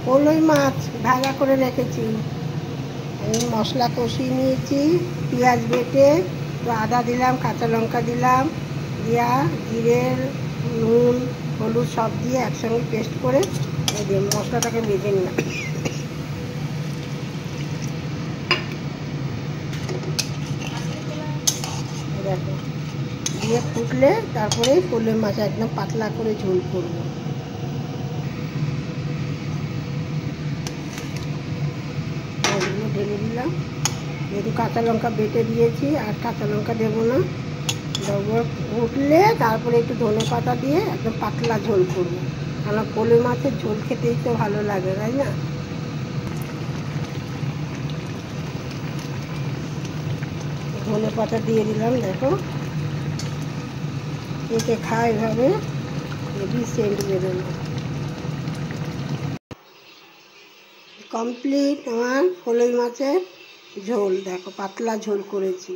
কলই মাছ ভাজা করে রেখেছি। আমি মশলা কষিয়ে নিয়েছি, পেঁয়াজ বেটে একটু আদা দিলাম, কাঁচা লঙ্কা দিলাম, দিয়া জিরে নুন হলুদ সব দিয়ে একসঙ্গে পেস্ট করে এই যে মশলাটাকে ভেজে নিলাম। দেখো দিয়ে ফুটলে তারপরে কলই মাছ একদম পাতলা করে ঝোল করবো। ঢেলে দিলাম, যেহেতু কাঁচা লঙ্কা বেটে দিয়েছি আর কাঁচা লঙ্কা দেবো না। উঠলে তারপরে একটু ধনে পাতা দিয়ে একদম পাতলা ঝোল করবো, কারণ কলই মাছের ঝোল খেতেই তো ভালো লাগে, তাই না? ধনে পাতা দিয়ে দিলাম। দেখো একে খায় এভাবে, হেভি সেন্ট বেরোলো। কমপ্লিট আমার কলই মাছের ঝোল। দেখো পাতলা ঝোল করেছি।